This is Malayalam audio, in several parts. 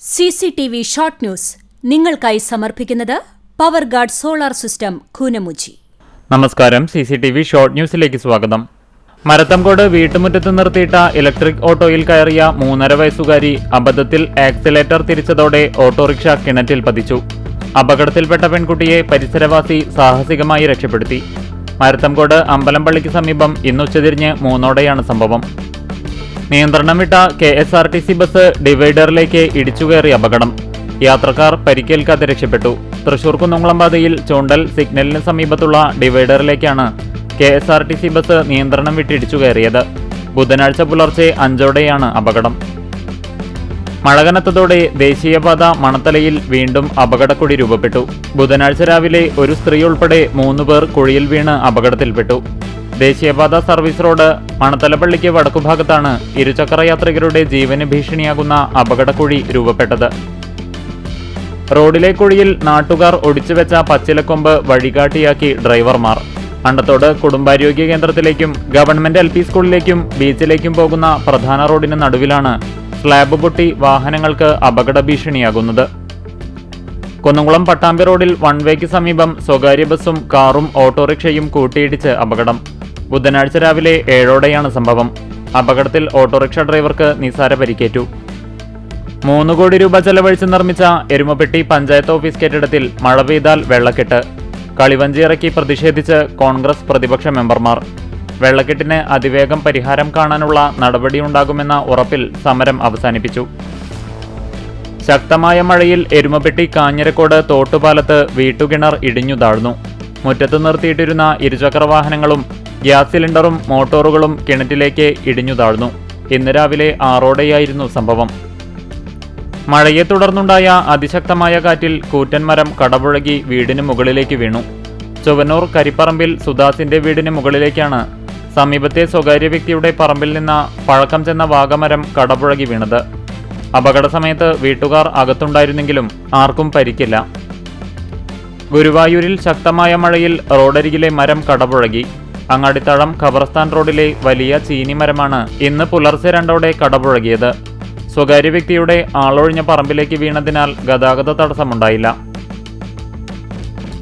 CCTV ഷോർട്ട് ന്യൂസ് നിങ്ങൾക്കായി സമർപ്പിക്കുന്നത് power guard solar system Koonamuchi. നമസ്കാരം, CCTV ഷോർട്ട് ന്യൂസിലേക്ക് സ്വാഗതം. മരത്തംകോട് വീട്ടുമുറ്റത്ത് നിർത്തിയിട്ട ഇലക്ട്രിക് ഓട്ടോയിൽ കയറിയ 3.5 വയസ്സുകാരി അബദ്ധത്തിൽ ആക്സിലേറ്റർ തിരിച്ചതോടെ ഓട്ടോറിക്ഷ കിണറ്റിൽ പതിച്ചു. അപകടത്തിൽപ്പെട്ട പെൺകുട്ടിയെ പരിസരവാസി സാഹസികമായി രക്ഷപ്പെടുത്തി. മരത്തംകോട് അമ്പലംപള്ളിക്ക് സമീപം ഇന്ന് ഉച്ചതിരിഞ്ഞ് 3:00-ഓടെയാണ് സംഭവം. നിയന്ത്രണം വിട്ട KSRTC ബസ് ഡിവൈഡറിലേക്ക് ഇടിച്ചുകയറിയ അപകടം. യാത്രക്കാർ പരിക്കേൽക്കാതെ രക്ഷപ്പെട്ടു. തൃശൂർ കുന്നംകുളം പാതയിൽ ചൂണ്ടൽ സിഗ്നലിന് സമീപത്തുള്ള ഡിവൈഡറിലേക്കാണ് KSRTC ബസ് നിയന്ത്രണം വിട്ട് ഇടിച്ചുകയറിയത്. ബുധനാഴ്ച പുലർച്ചെ 5:00-ഓടെയാണ് അപകടം. മഴ കനത്തതോടെ ദേശീയപാത മണത്തലയിൽ വീണ്ടും അപകടക്കുഴി രൂപപ്പെട്ടു. ബുധനാഴ്ച രാവിലെ ഒരു സ്ത്രീ ഉൾപ്പെടെ 3 പേർ കുഴിയിൽ വീണ് അപകടത്തിൽപ്പെട്ടു. ദേശീയപാത സർവീസ് റോഡ് മണത്തലപ്പള്ളിക്ക് വടക്കുഭാഗത്താണ് ഇരുചക്ര യാത്രികരുടെ ജീവന് ഭീഷണിയാകുന്ന അപകടക്കുഴി രൂപപ്പെട്ടത്. റോഡിലെ കുഴിയിൽ നാട്ടുകാർ ഒടിച്ചുവെച്ച പച്ചിലക്കൊമ്പ് വഴികാട്ടിയാക്കി ഡ്രൈവർമാർ. അണ്ടത്തോട് കുടുംബാരോഗ്യ കേന്ദ്രത്തിലേക്കും ഗവൺമെന്റ് LP സ്കൂളിലേക്കും ബീച്ചിലേക്കും പോകുന്ന പ്രധാന റോഡിന് നടുവിലാണ് സ്ലാബ് പൊട്ടി വാഹനങ്ങൾക്ക് അപകട ഭീഷണിയാകുന്നത്. കുന്നംകുളം പട്ടാമ്പി റോഡിൽ വൺവേക്ക് സമീപം സ്വകാര്യ ബസും കാറും ഓട്ടോറിക്ഷയും കൂട്ടിയിടിച്ച് അപകടം. ബുധനാഴ്ച രാവിലെ 7:00-ഓടെയാണ് സംഭവം. അപകടത്തിൽ ഓട്ടോറിക്ഷ ഡ്രൈവർക്ക് നിസാര പരിക്കേറ്റു. 3 കോടി രൂപ ചെലവഴിച്ച് നിർമ്മിച്ച എരുമപ്പെട്ടി പഞ്ചായത്ത് ഓഫീസ് കെട്ടിടത്തിൽ മഴ പെയ്താൽ വെള്ളക്കെട്ട്. കളിവഞ്ചി ഇറക്കി പ്രതിഷേധിച്ച് കോൺഗ്രസ് പ്രതിപക്ഷ മെമ്പർമാർ. വെള്ളക്കെട്ടിന് അതിവേഗം പരിഹാരം കാണാനുള്ള നടപടിയുണ്ടാകുമെന്ന ഉറപ്പിൽ സമരം അവസാനിപ്പിച്ചു. ശക്തമായ മഴയിൽ എരുമപ്പെട്ടി കാഞ്ഞിരക്കോട് തോട്ടുപാലത്ത് വീട്ടുകിണർ ഇടിഞ്ഞു താഴ്ന്നു. മുറ്റത്ത് നിർത്തിയിട്ടിരുന്ന ഇരുചക്ര വാഹനങ്ങളും ഗ്യാസ് സിലിണ്ടറും മോട്ടോറുകളും കിണറ്റിലേക്ക് ഇടിഞ്ഞു താഴ്ന്നു. ഇന്ന് രാവിലെ 6:00-ഓടെയായിരുന്നു സംഭവം. മഴയെ തുടർന്നുണ്ടായ അതിശക്തമായ കാറ്റിൽ കൂറ്റൻമരം കടപുഴകി വീടിന് മുകളിലേക്ക് വീണു. ചൊവ്വന്നൂർ കരിപ്പറമ്പിൽ സുദാസിന്റെ വീടിന് മുകളിലേക്കാണ് സമീപത്തെ സ്വകാര്യ വ്യക്തിയുടെ പറമ്പിൽ നിന്ന് പഴക്കം ചെന്ന വാഗമരം കടപുഴകി വീണത്. അപകട സമയത്ത് വീട്ടുകാർ അകത്തുണ്ടായിരുന്നെങ്കിലും ആർക്കും പരിക്കില്ല. ഗുരുവായൂരിൽ ശക്തമായ മഴയിൽ റോഡരികിലെ മരം കടപുഴകി. അങ്ങാടിത്തളം ഖബർസ്ഥാൻ റോഡിലെ വലിയ ചീനിമരമാണ് ഇന്ന് പുലർച്ചെ 2:00-ഓടെ കടപുഴകിയത്. സ്വകാര്യ വ്യക്തിയുടെ ആളൊഴിഞ്ഞ പറമ്പിലേക്ക് വീണതിനാൽ ഗതാഗത തടസ്സമുണ്ടായില്ല.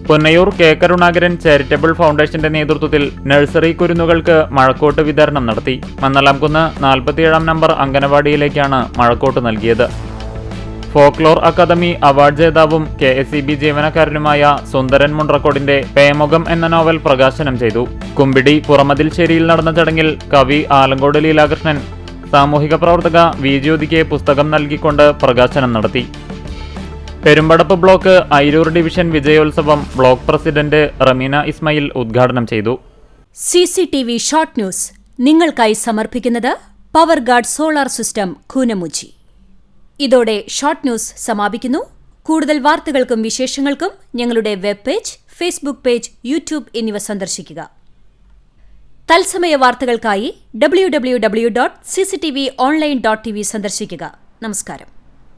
പൊന്നയൂർ കരുണാകരൻ ചാരിറ്റബിൾ ഫൗണ്ടേഷന്റെ നേതൃത്വത്തിൽ നഴ്സറി കുരുന്നുകൾക്ക് മഴക്കോട്ട് വിതരണം നടത്തി. മന്നലാംകുന്ന് 47-ാം നമ്പർ അംഗനവാടിയിലേക്കാണ് മഴക്കോട്ട് നൽകിയത്. ഫോക്ലോർ അക്കാദമി അവാർഡ് ജേതാവും KSEB ജീവനക്കാരനുമായ സുന്ദരൻ മുണ്ട്രക്കോടിന്റെ പേമുഖം എന്ന നോവൽ പ്രകാശനം ചെയ്തു. കുമ്പിടി പുറമതിൽശ്ശേരിയിൽ നടന്ന ചടങ്ങിൽ കവി ആലങ്കോട് ലീലാകൃഷ്ണൻ സാമൂഹിക പ്രവർത്തക V ജ്യോതിക്ക് പുസ്തകം നൽകിക്കൊണ്ട് പ്രകാശനം നടത്തി. പെരുമ്പടപ്പ് ബ്ലോക്ക് അയിരൂർ ഡിവിഷൻ വിജയോത്സവം ബ്ലോക്ക് പ്രസിഡന്റ് റമീന ഇസ്മായിൽ ഉദ്ഘാടനം ചെയ്തു. CCTV ഷോർട്ട് ന്യൂസ് നിങ്ങൾക്കായി സമർപ്പിക്കുന്നത് power guard solar system Koonamuchi. ഇതോടെ ഷോർട്ട് ന്യൂസ് സമാപിക്കുന്നു. കൂടുതൽ വാർത്തകൾക്കും വിശേഷങ്ങൾക്കും ഞങ്ങളുടെ web page, Facebook page, YouTube എന്നിവ സന്ദർശിക്കുക. തത്സമയ വാർത്തകൾക്കായി www.cctv online.tv സന്ദർശിക്കുക. നമസ്കാരം.